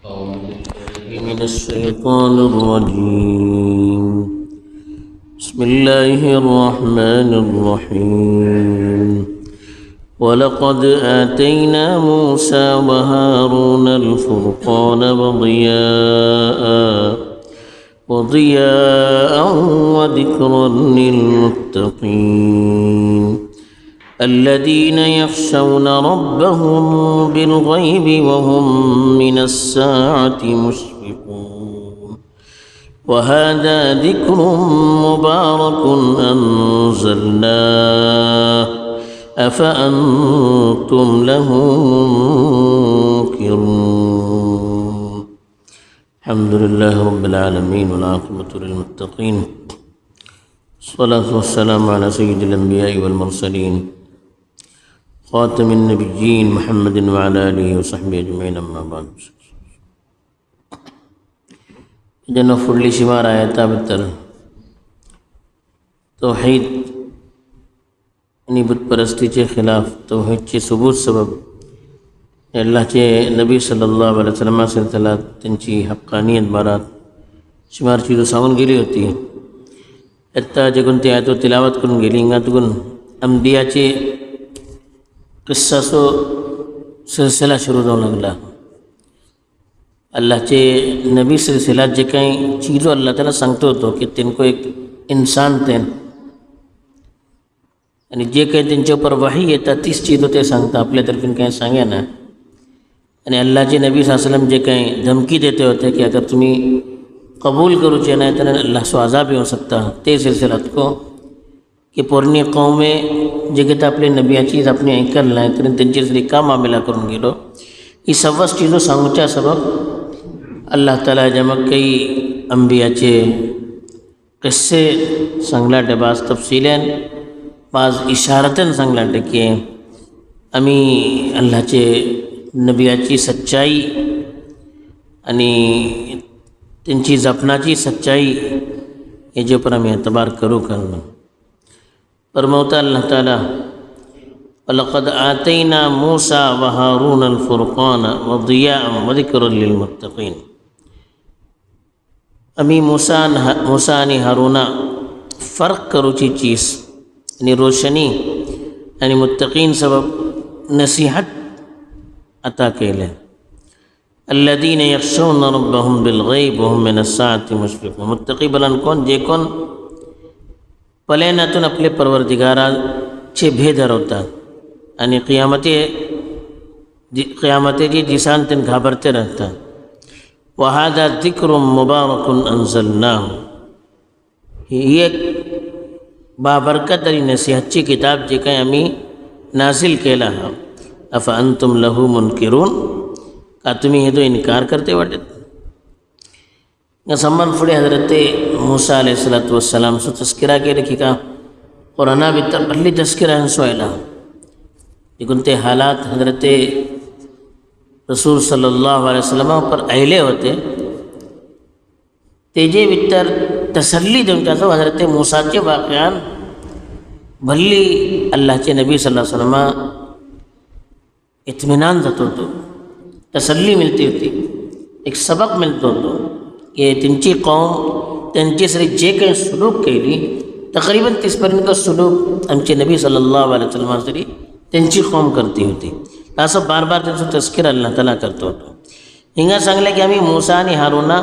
من الشيطان الرجيم. بسم الله الرحمن الرحيم. ولقد آتينا موسى وهارون الفرقان وضياء وذكرا للمتقين الذين يخشون ربهم بالغيب وهم من الساعة مشفقون. وهذا ذكر مبارك أنزلناه أفأنتم له منكرون. الحمد لله رب العالمين والعاقبة للمتقين الصلاة والسلام على سيد الأنبياء والمرسلين خاتم النبيين محمد وعلى آله وصحبه أجمعين. أما بعد. ಇದನ್ನು ಫುಡ್ಲಿ ಶಿವಾರ ಆಯತಾ ಬಿತ್ತರ توحید आणि बुतपरस्तीचे खिलाफ तौहीदचे सबूत सबब अल्लाहचे नबी सल्लल्लाहु अलैहि वसल्लम त्याला त्यांची हक्कानियत बारात शिमार चीजो सांगून गेली होती. आत्ता जे कोणती आयतो तिलावत करून गेली हिंगातून अंबियाचे किस्साचो सिलसिला सुरू जाऊ लागला. अल्लाहचे नबी सिलसिलात जे काही चीजो अल्लाह त्याला सांगतो होतो की तिनको एक इंसान तेन आणि जे काही त्यांच्यावर वही येतात तीच चीजो ते सांगता आपल्यातर्फे काही सांगे ना. आणि अल्लाहचे नबी सल्लल्लाहु अलैहि वसल्लम जे काही धमकी देते होते कि अगर तुम्ही कबूल करूचे नहीं तो अल्लाह से अजाब भी हो सकता ते सिलसिलात को कि पोरणी कौमे जे किती आपले नबियाची आपली ऐकल नाही तरी त्यांची जरी का मामिला करून गेलो ही सर्वच चीजो सांगूच्या सबब अल्लाह ताला जमक काही अंबियाचे किस्से सांगलाटे बाज तफसीलन बाज इशारतन सांगलाटे की आम्ही अल्लाहचे नबियाची सच्चाई आणि त्यांची जपनाची सच्चाई हेजे पर आम्ही एतबार करू करणं. फरमावता अल्लाह ताला वलक़द आतैना मूसा व हारून अलफुरक़ान वदियाअ वज़िक्रा लिलमुत्तक़ीन. आम्ही मूसा आणि हारूना फर्क करूची चीज आणि रोशनी आणि मुत्तकीन सबब नसीहत अता केले. الذين يخشون ربهم بالغيب وهم من الساعة مشفقون. मुत्तकी बलन कोण जे कोण पलेनातून आपले परवरदिगाराचे भेद हरवतात आणि क़ियामतेची दिसान त्यांना घाबरते राहतात. वहादा ज़िक्रुम मुबारकुन अंज़लनाहु. ही एक बाबरकत आणि नसीहतची किताब जे काही आम्ही नासिल केला हा. अफा अंतुम लहू मुनकिरून का तुम्ही हे तो इनकार करते वाटत. संबंध पुढे हजरत मूसा अलैहिस्सलातु वस्सलाम सो तस्किरा केले की का कुराना भीतर पहली तस्किरा सोयला लेकिन ते हालात हजरत रसूल सल्लल्लाहु अलैहि वसल्लम पर अहले होते तेजे भीतर तसल्ली देऊन त्याचं हजरत मूसाचे वाक़यान भल्ली अल्लाहचे नबी सल्लल्लाहु अलैहि वसल्लम इत्मीनान जात होतो, तसल्ली मिळती होती, एक सबक मिळतो होतो की त्यांची कौम त्यांच्यासाठी जे काही सुलूक केली तकरीबन तिसपर्यंत सुलूक आमचे नबी सल्लल्लाहु अलैहि वसल्लम त्यांची कौम करती होती. असं बार बार त्यांचं तस्कीर अल्लाह ताला करतो होतो. हिंगा सांगले की आम्ही मूसा आणि हारूना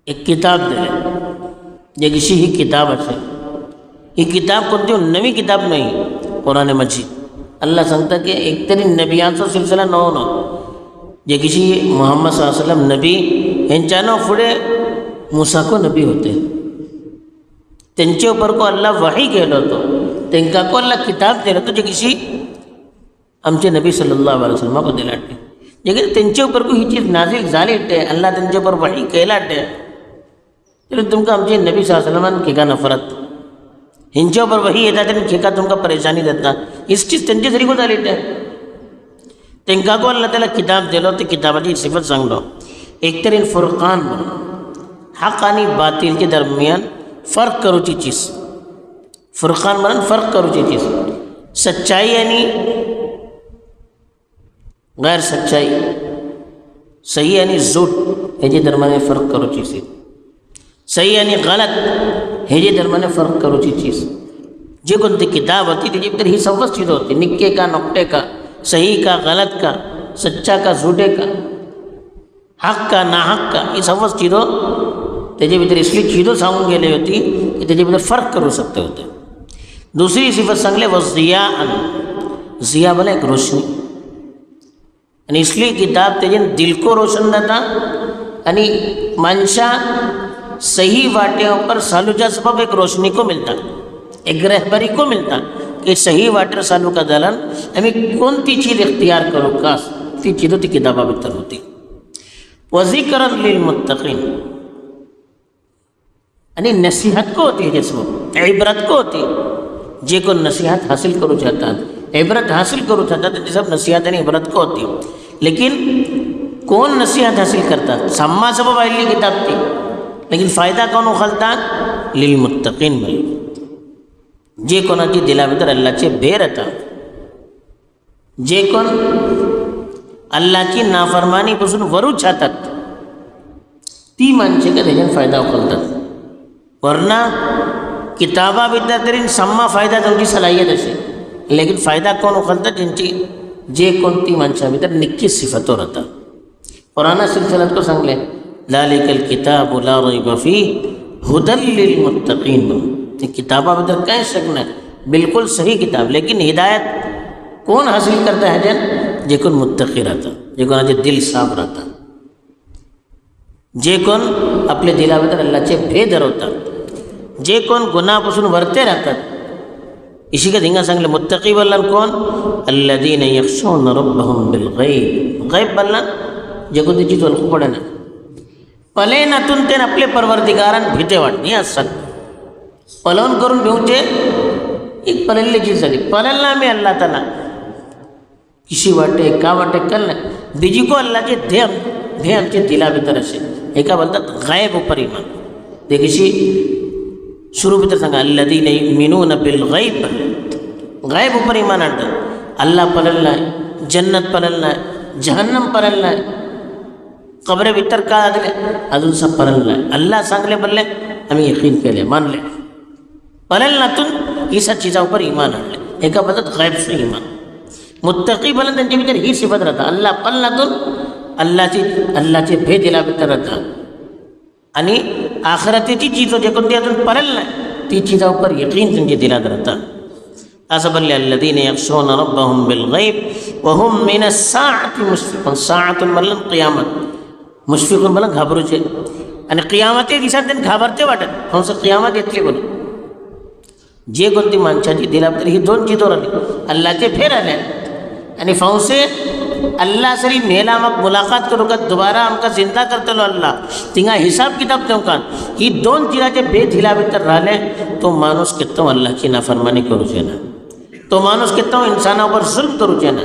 एक किताब दिले जे किशी ही किताब असेल. ही किताब कोणती नवी किताब नाही. कुरान मजीद अल्लाह सांगता की एकतरी नबियांचा सिलसिला नव्हतो जे किशी मुहम्मद सल्लल्लाहु अलैहि वसल्लम नबी यांच्यानं पुढे मूसा को नबी होते त्यांच्या ऊपर को अल्लाह वही केलं होतं त्यांना को अल्लाह किताब दिलं होतं जे किशी आमचे नबी सल्लल्लाहु अलैहि वसल्लम को दिलाटे जे की त्यांच्या ऊपर को ही चीज नाजिल झाली ते अल्लाह त्यांच्या ऊपर वही केलाटे तरी तुमका आमचे नबी सल्लल्लाहु अलैहि वसल्लम की का नफरत हिंच्या ऊपर वही येतात आणि की का तुमका परेशानी देता इस चीज त्यांची जरी को झाली ते त्यांना को अल्लाह त्याला किताब दिलं ते किताबाची सिफत सांगलो. एकतरी फुरकान हक आणि बातिल के दरमियान फ़र्क करूची चीज. फुरकान म्हणून फ़र्क करूची चीज सच्चाई आणि गैर सच्चाई सही आणि झूट हेजे दरम्यान फरक करूची सी, सही आणि गलत हेजे दरम्यान फरक करूची चीज. जे कोणती किताब होती त्याची भितर ही सव्वच चीज होती, निक्के का नोकटे का, सही का गलत का, सच्चा का झूठे का, हक का नाहक का, ही सव्वच चीजो त्याच्या भितर इसली चीजो सांगून गेली होती की त्याच्या भितर फरक करू शकते होते. दुसरी सिफत सांगले व जियाअन, जिया बोले एक रोशनी, आणि इसली किताब त्याच्यान दिल को रोशन जाता आणि माणसा सही वाट्यावर पर सालूच्या सबब एक रोशनी को मिलता, एक रहबरी को मिलता कि सही वाटर सालू का दलन आम्ही कोणती चीज इख्तियार करू का, ती चीज ती किताबा भितर होती. व ज़िक्रन लिल मुत्तकीन, आणि नसीहत को होती है, सबब इबरत को होती. जे को नसीहत हासिल करू चाहतात, इबरत हासिल करू चाहतात, ते सब नसीहत आणि इबरत को होती. लेकिन कौन नसीहत हासिल करतात, सम्मा सबब आयली किताब ती, लेकिन फ़ायदा कोण उखलता, लिल मुत्तकीन मिळेल. जे कोणाची दिला भितर अल्लाहचे भेर येता, जे कोण अल्लाहची नाफरमानीपासून वरू छातात, ती माणसे का त्याच्यात फायदा उखलतात. वरना किताबा भितर तरी सम्मा फायदा तुमची सलाहियत असे, लेकिन फायदा कोण उखलतात, ज्यांची जे कोणती माणसा भितर निक्की सिफतो राहतात. पुराना सिलसिलात को सांगले ज़ालिकल किताबु ला रैब फीह हुदल लिल मुत्तकीन. ती किताबा भितर काय शक नाही, बिल्कुल सही किताब, लेकिन हिदायत कौन हासिल करता है जन, जे कोण मुत्तकी राहता, जे कोणाचे दिल साफ राहता, जे कोण आपले दिला भितर अल्लाहचे भे धरवतात, जे कोण गुन्हापासून वरते राहतात. इसी का धिंगा सांगले मुत्तकी बल्लन कोण, अल्लदीन यख्शौन रब्बहुम बिल गैब. गैब बल्लन जे कोणती चीज ओळखू पडे ना, पले नातून ते आपले परवरदिगारान भीते वाटणी असतात. पलवून करून भिवचे एक पलल्ली चीज झाली, पललना मी अल्लाह ताला किसी वाटे का वाटे कल ना बीजी को अल्लाहचे धे आमचे दिला भितर असे. एका बोलतात गायब उपर इमान, ते किसी शुरू भितर सांगा अल्लदीन युमिनून बिल गैब, गायब उपर इमान आणतात. अल्लाह पलल नाही, जन्नत पलल नाही, जहन्नम पलल नाही, कब्रे भितर का आदले अजून सब पलल नाही. अल्लाह सांगले बल्ले आम्ही यकीन केले, मानले. पलल नातून ही सब चीजावर इमान आणले. एका पद्धत गायबचं इमान. मुत्तकी बलन त्यांच्या भितर ही सिफत राहता, अल्लाह पल नातून अल्लाहचे भे दिला भितर राहतात, आणि आखिरतेची चीजो जे कोणती अजून पलल नाही ती चीजावर यकीन त्यांच्या दिलात राहतात. असं बोलले अल्लदीन यख्शौन रब्बहुम बिल गैब व हुम मिन अस्साअति मुश्फिकून. साअतुन बलन क़ियामत, मुश्फिकून बलन घाबरूचे, आणि क़ियामते दिसात त्यांनी घाबरते वाटत हंस क़ियामत येतली बोल. जे कोणती माणसाची दिला भितर ही दोन चीजो राहिली, अल्लाहचे फेर आले आणि फौसे अल्लाह सरी मेला मग मुलाकात करू का दोबारा आमका जिंदा करतलो अल्लाह तिंगा हिसाब किताब देवकान. ही दोन चीजाचे भेद हिला भितर राहिले, तो माणूस कितो अल्लाहची नाफरमानी करूचे ना, तो माणूस कितो इंसानावर जुल्म करूचे ना,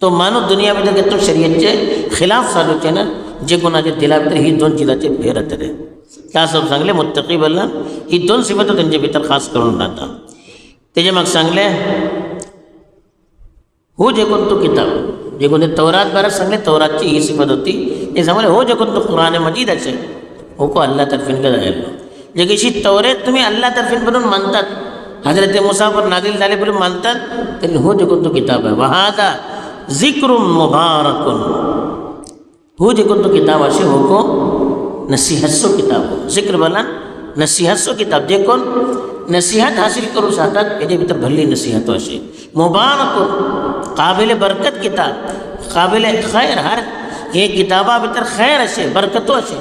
तो माणूस दुनिया भितर कितो शरीयतचे खिलाफ चालूचे ना. जे कोणाच्या दिला भितर ही दोन चीजाचे भेद राहतले. त्या सब सांगले मुत्तकी बल्ला ही दोन सिफतो त्यांच्या भितर खास करून राहतात. त्याचे मग सांगले हो जे कोणतो किताब, जे कोणते तौरात बरं सांगले तौरातची ही सिफत होती. ते सांगले हो जे कोणतो कुरान मजीद असे हो को अल्लाह तर्फीन का जायला. जे किसी तौरेत तुम्ही अल्लाह तर्फीन बनून मानतात, हजरत मुसाफर नादिल झाले बोलून मानतात, तरी हो जे कोणतो किताब आहे वहादा जिक्रुम मुबारकुन. हो जे कोणतो किताब असे हो को नसीहतसो किताब हो. जिक्र बोला नसीहतसो किताब, जे कोण नसीहत हासिल करू चाहतात त्याच्या भितर भल्ली नसीहत असे. मुबारकुन काबिल बरकत किताब, काबिल खैर, हर हे किताबा भितर खैर असे बरकतो असे.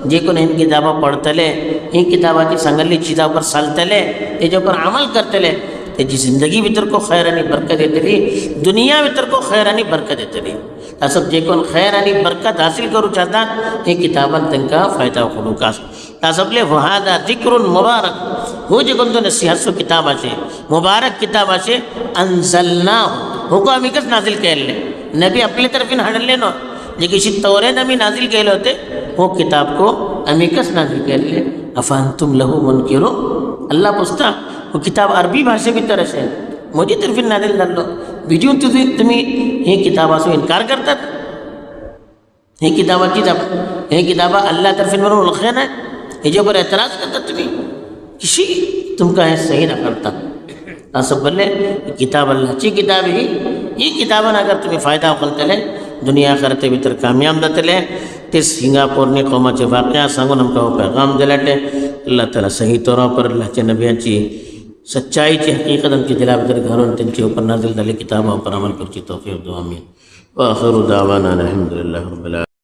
जे कोण हे किताबा पडतले, ही किताबाची सांगल्ली चीजावर चालतले, त्याच्यावर अमल करतले, त्याची जिंदगी भितर को खैर आणि बरकत येतली, दुनिया भितर को खैर आणि बरकत येतली. असं जे कोण खैर आणि बरकत हासिल करू चाहतात हे किताबात त्यांना फायदा होऊ का. असले वहादा जिक्रुन मुबारक हो जे कोणतो नसीहतसो किताब असे, मुबारक किताब असे. अंजलना हो को आम्ही कस नाजिल केले, नबी आपल्या तरफीन हाडले नो. जे किसी तौरेत आम्ही नाजिल केले होते हो किताब को आम्ही कस नाजिल केले. अफअंतुम लहू मुनकिरून. अल्लाह पूछता वो किताब अरबी भाषे भितर असेल, मोदी तर्फीन नाजिल झालो, भिजून तुम्ही हे किताबाचो इन्कार करतात. हे किताबाची हे किताबा अल्लाह तरफीन म्हणून ओळखे ना हेजेवर एतराज करता तुम्ही किशी तुमका हे सही ना करता असं बोलले किताब अल्लाहची किताब ही किताबान अगर तुम्ही फायदा उकलतले दुनिया करते भीतर कामयाब जातले ते सिंगापूरने कौमाचे वाक़या सांगून आमकां हो पैगाम दिलाटे अल्लाह ताला सही तौरा पर अल्लाहच्या नबियाची सच्चाईची हकीकत आमची दिला भितर घालून त्यांची ऊपर नाजिल झाली किताबां पर अमल करची तौफीक दो आमीन व आखिरु दावाना अल्हम्दुलिल्लाहि रब्बिल आलमीन.